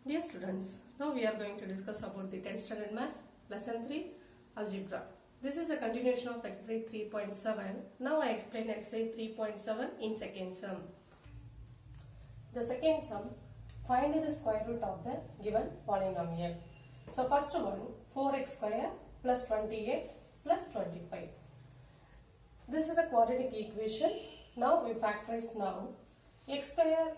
Dear students, now we are going to discuss about the 10th standard maths, lesson 3, algebra. This is the continuation of exercise 3.7. Now I explain exercise 3.7 in second sum. The second sum, find the square root of the given polynomial. So first one, 4x square plus 20x plus 25. This is the quadratic equation. Now we factorize now. X square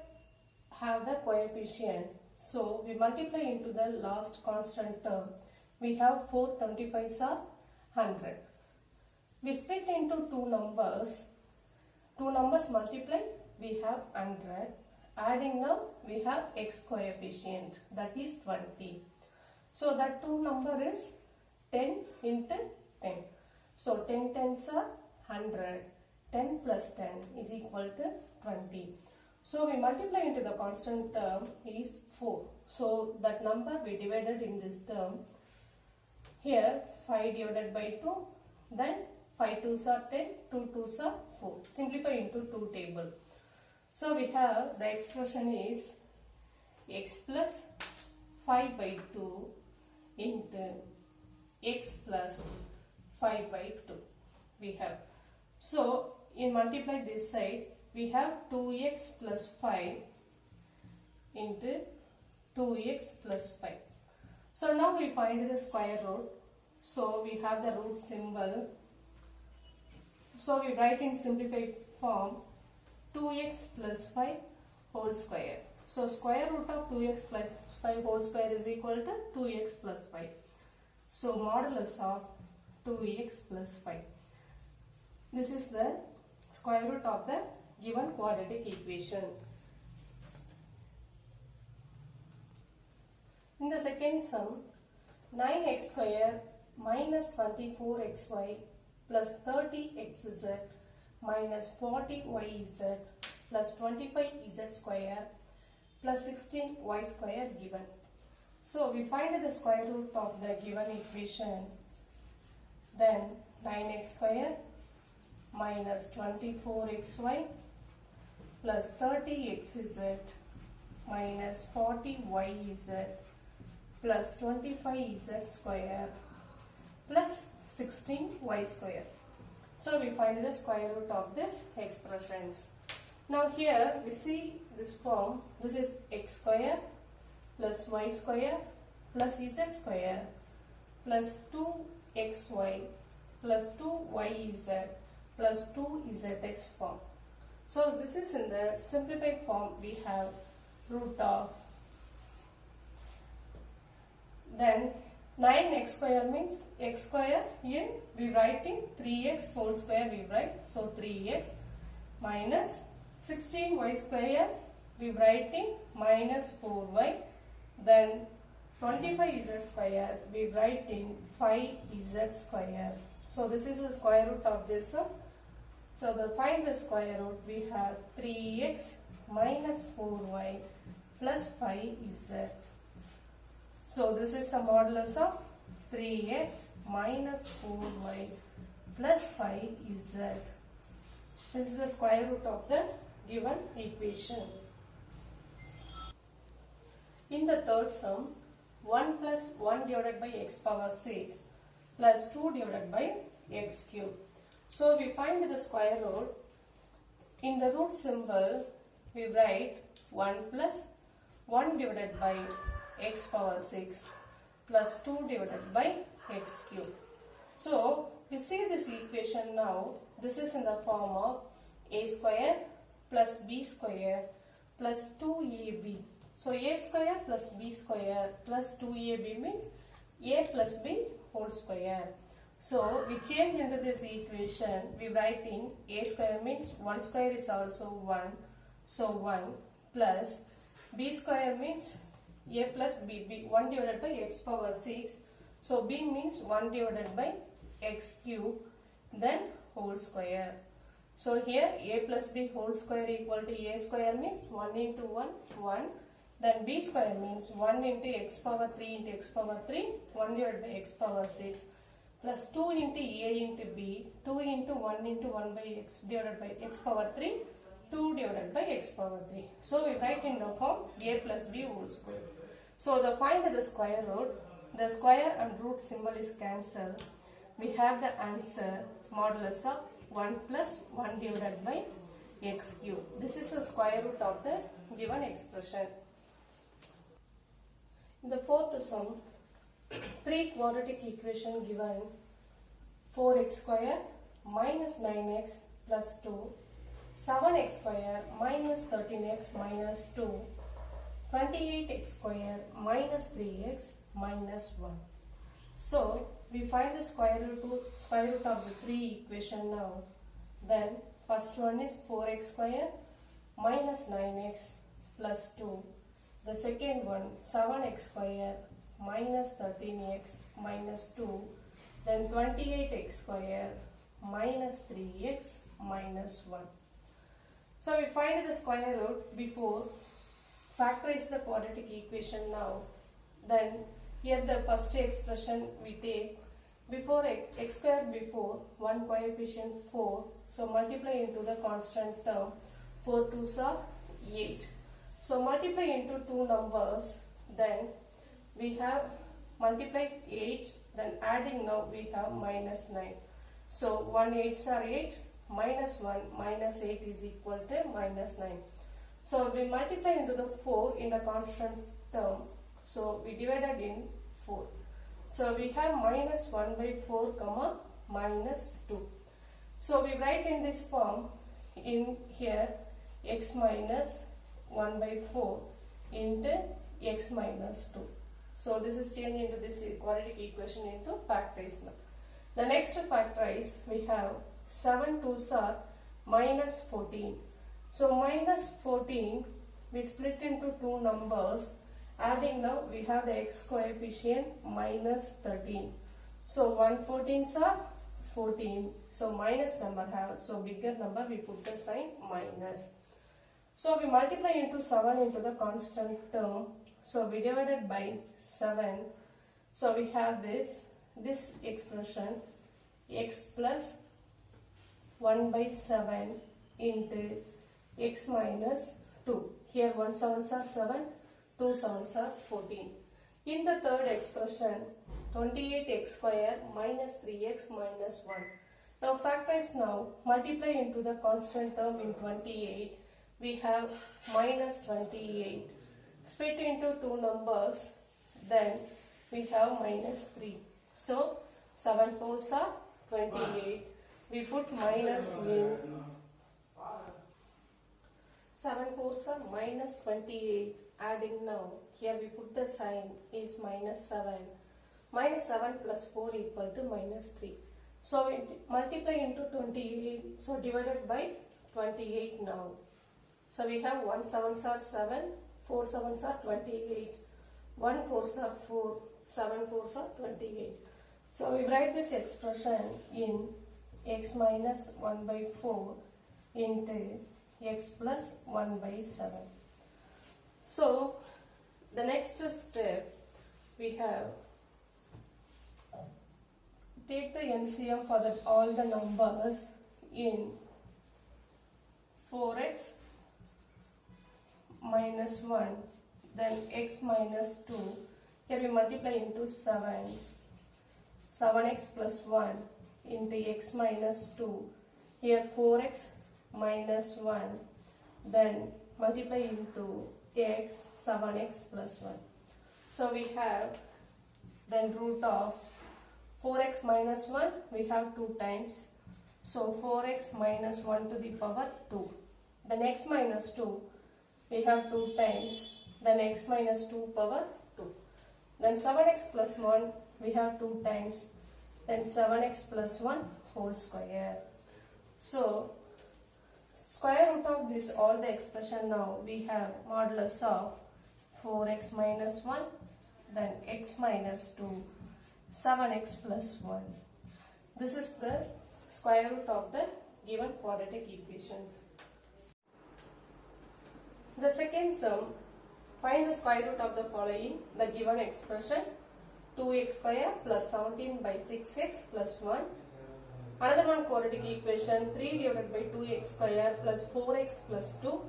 have the coefficient. So we multiply into the last constant term. We have 4 25s are 100. We split into two numbers. Two numbers multiply, we have 100. Adding now, we have x coefficient, that is 20. So that two number is 10 into 10. So 10 tens are 100. 10 plus 10 is equal to 20. So we multiply into the constant term is 4. So that number we divided in this term. Here 5 divided by 2. Then 5 2s are 10, 2 2s are 4. Simplify into 2 table. So we have the expression is x plus 5 by 2 into x plus 5 by 2. We have. So in multiply this side, we have 2x plus 5 into 2x plus 5. So now we find the square root. So we have the root symbol. So we write in simplified form 2x plus 5 whole square. So square root of 2x plus 5 whole square is equal to 2x plus 5. So modulus of 2x plus 5. This is the square root of the given quadratic equation. In the second sum, 9x square minus 24xy plus 30xz minus 40yz plus 25z square plus 16y square given. So we find the square root of the given equation. Then 9x square minus 24xy plus 30xz minus 40yz plus 25z square plus 16y square. So we find the square root of this expressions. Now here we see this form. This is x square plus y square plus z square plus 2xy plus 2yz plus 2zx form. So this is in the simplified form. We have root of, then 9x square means x square in we write in 3x whole square we write. So 3x minus 16y square we write in minus 4y. Then 25z square we write in 5z square. So this is the square root of this. So to find the square root, we have 3x minus 4y plus 5z. So this is the modulus of 3x minus 4y plus 5z. This is the square root of the given equation. In the third sum, 1 plus 1 divided by x power 6 plus 2 divided by x cube. So we find the square root. In the root symbol, we write 1 plus 1 divided by x power 6 plus 2 divided by x cube. So we see this equation now. This is in the form of a square plus b square plus 2ab. So a square plus b square plus 2ab means a plus b whole square. So we change into this equation. We write in a square means 1 square is also 1. So 1 plus b square means a plus b 1 divided by x power 6. So b means 1 divided by x cube, then whole square. So here a plus b whole square equal to a square means 1 into 1, 1. Then b square means 1 into x power 3 into x power 3, 1 divided by x power 6. Plus 2 into a into b, 2 into 1 into 1 by x divided by x power 3, 2 divided by x power 3. So we write in the form a plus b whole square. So the find the square root. The square and root symbol is cancelled. We have the answer modulus of 1 plus 1 divided by x cube. This is the square root of the given expression. In the fourth sum, 3 quadratic equation given 4x square minus 9x plus 2, 7x square minus 13x minus 2, 28x square minus 3x minus 1. So we find the square root of the 3 equation now. Then first one is 4x square minus 9x plus 2. The second one 7x square minus 13x minus 2. Then 28x square minus 3x minus 1. So we find the square root before factorize the quadratic equation now. Then here the first expression we take before x square before 1 coefficient 4. So multiply into the constant term. 4 2s are 8. So multiply into two numbers. Then we have multiply 8. Then adding now we have minus 9. So 1 8s are 8. Minus 1 minus 8 is equal to minus 9. So we multiply into the 4 in the constant term. So we divided in 4. So we have minus 1 by 4 comma minus 2. So we write in this form in here x minus 1 by 4 into x minus 2. So this is changed into this quadratic equation into factorization. The next factorize we have 7 2s are minus 14. So minus 14 we split into two numbers. Adding now we have the x coefficient minus 13. So 1 14s are 14. So minus number have, so bigger number we put the sign minus. So we multiply into 7 into the constant term. So we divided by 7. So we have this expression x plus 1 by 7 into x minus 2. Here 1 7s are 7, 2 7s are 14. In the third expression, 28x square minus 3x minus 1. Now factorize now, multiply into the constant term in 28. We have minus 28. Split into two numbers, then we have minus 3. So 7 4s are 28. We put minus in 7 4s are minus 28. Adding now, here we put the sign is minus 7. Minus 7 plus 4 equal to minus 3. So we multiply into 28. So divided by 28 now. So we have 1 7s are 7, 4 7s are 28. 1 4s are 4, 7 4s are 28. So we write this expression in x minus 1 by 4 into x plus 1 by 7. So the next step we have take the LCM for all the numbers in 4x minus 1, then x minus 2. Here we multiply into 7. 7x plus 1 into x minus 2. Here 4x minus 1. Then multiply into x 7x plus 1. So we have then root of 4x minus 1 we have 2 times. So 4x minus 1 to the power 2. Then x minus 2 we have 2 times. Then x minus 2 power 2. Then 7x plus 1 we have 2 times. Then 7x plus 1 whole square. So square root of this all the expression now we have modulus of 4x minus 1, then x minus 2, 7x plus 1. This is the square root of the given quadratic equations. The second sum, find the square root of the following, the given expression 2x square plus 17 by 6x plus 1. Another one quadratic equation 3 divided by 2x square plus 4x plus 2.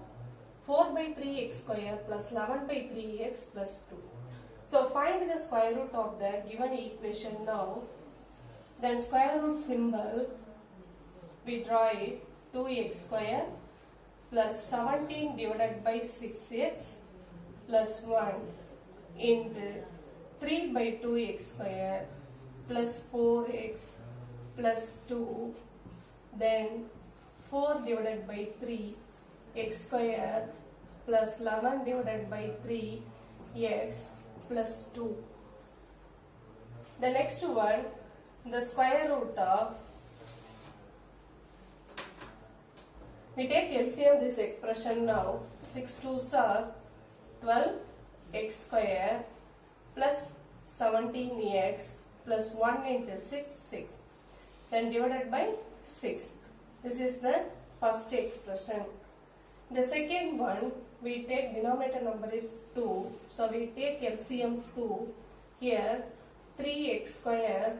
4 by 3x square plus 11 by 3x plus 2. So find the square root of the given equation now. Then square root symbol, we draw it 2x square plus 17 divided by 6x plus 1 into 3 by 2x square plus 4x plus 2, then 4 divided by 3 x square plus 11 divided by 3 x plus 2. The next one, the square root of, we take LCM this expression now, 6 2s are 12 x square plus 17x plus 1 into 6, 6. Then divided by 6. This is the first expression. The second one, we take denominator number is 2. So we take LCM 2. Here 3x square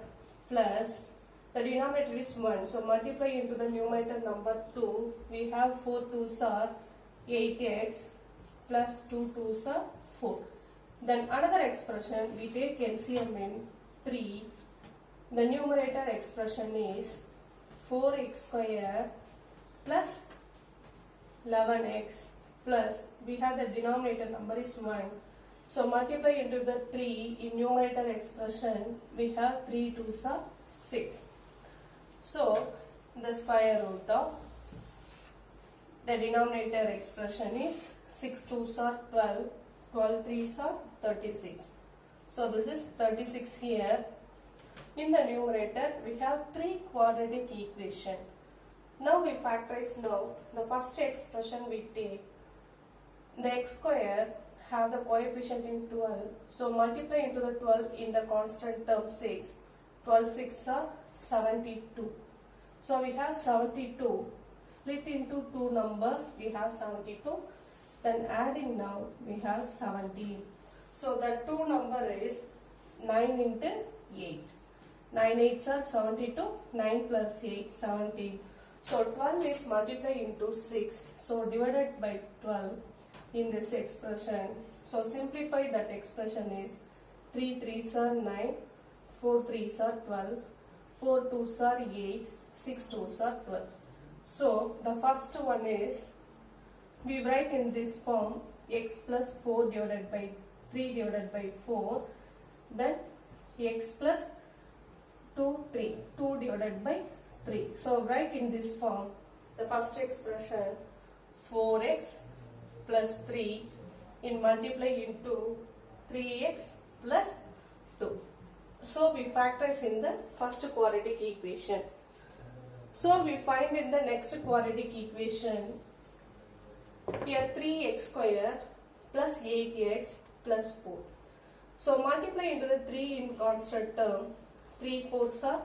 plus the denominator is 1. So multiply into the numerator number 2. We have 4 2s are 8x plus 2 2s are 4. Then another expression, we take LCM in 3. The numerator expression is 4x square plus 11x plus, we have the denominator number is 1. So multiply into the 3 in numerator expression, we have 3 2s are 6. So the square root of the denominator expression is 6 2s are 12, 12 3s are 36. So this is 36 here. In the numerator, we have 3 quadratic equation. Now we factorize now. The first expression we take, the x square have the coefficient in 12. So multiply into the 12 in the constant term 6. 12 6 are 72. So we have 72. Split into 2 numbers, we have 72. Then adding now, we have 17. So the 2 number is 9 into 8. 9 8s are 72, 9 plus 8, 17. So 12 is multiplied into 6. So divided by 12 in this expression. So simplify that expression is 3 3s are 9, 4 3s are 12, 4 2s are 8, 6 2s are 12. So the first one is, we write in this form x plus 4 divided by 3 divided by 4. Then x plus 2 3, 2 divided by 3. So write in this form the first expression 4x plus 3 in multiply into 3x plus 2. So we factorize in the first quadratic equation. So we find in the next quadratic equation, here 3x square plus 8x plus 4. So multiply into the 3 in constant term, 3 4s are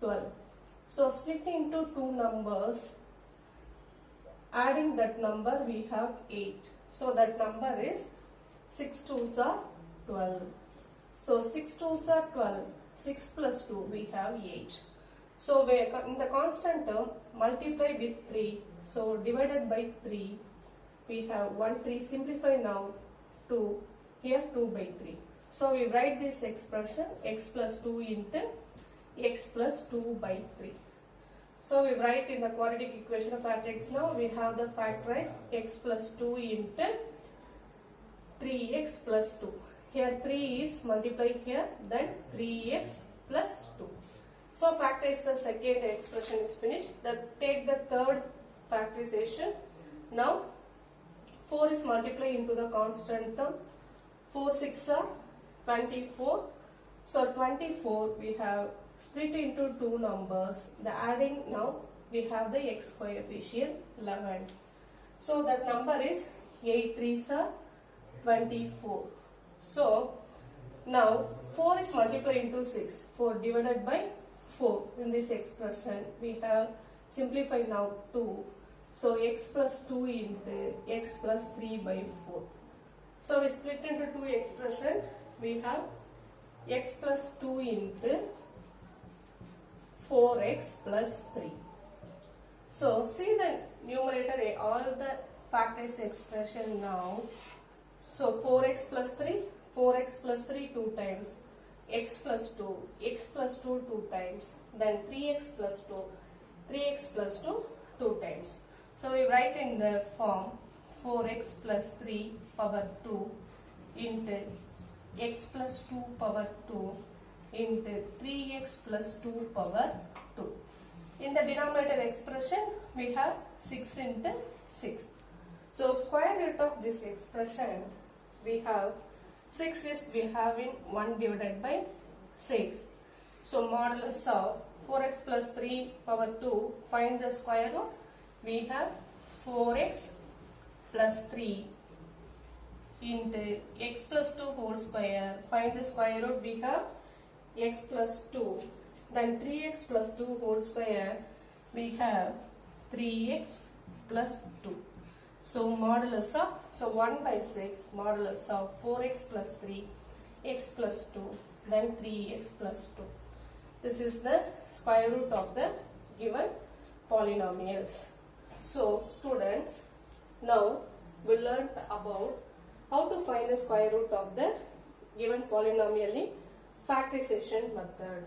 12. So split into 2 numbers, adding that number we have 8. So that number is 6 2s are 12. So 6 2s are 12, 6 plus 2 we have 8. So we in the constant term multiply with 3. So divided by 3 we have 1 3, simplify now 2, here 2 by 3. So we write this expression x plus 2 into x plus 2 by 3. So we write in the quadratic equation of factorize now, we have the factorize x plus 2 into 3x plus 2. Here 3 is multiplied here, then 3x plus 2. So factorize the second expression is finished. Take the third factorization. Now 4 is multiplied into the constant term. 4 6 are 24. So 24 we have split into 2 numbers. The adding now we have the x coefficient 11. So that number is 8 3s are 24. So now 4 is multiplied into 6. 4 divided by 4 in this expression. We have simplified now 2. So x plus 2 into x plus 3 by 4. So we split into 2 expression. We have x plus 2 into 4x plus 3. So see the numerator, all the factors expression now. So 4x plus 3, 4x plus 3 2 times, x plus 2, x plus 2 2 times, then 3x plus 2, 3x plus 2 2 times. So we write in the form 4x plus 3 power 2 into x plus 2 power 2 into 3x plus 2 power 2. In the denominator expression, we have 6 into 6. So square root of this expression, we have 6 is we have in 1 divided by 6. So modulus of 4x plus 3 power 2, find the square root. We have 4x plus 3 into x plus 2 whole square. Find the square root. We have x plus 2. Then 3x plus 2 whole square. We have 3x plus 2. So modulus of, so 1 by 6 modulus of 4x plus 3, x plus 2, then 3x plus 2. This is the square root of the given polynomials. So students, now we learned about how to find the square root of the given polynomial in factorization method.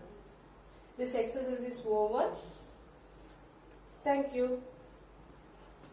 This exercise is over. Thank you.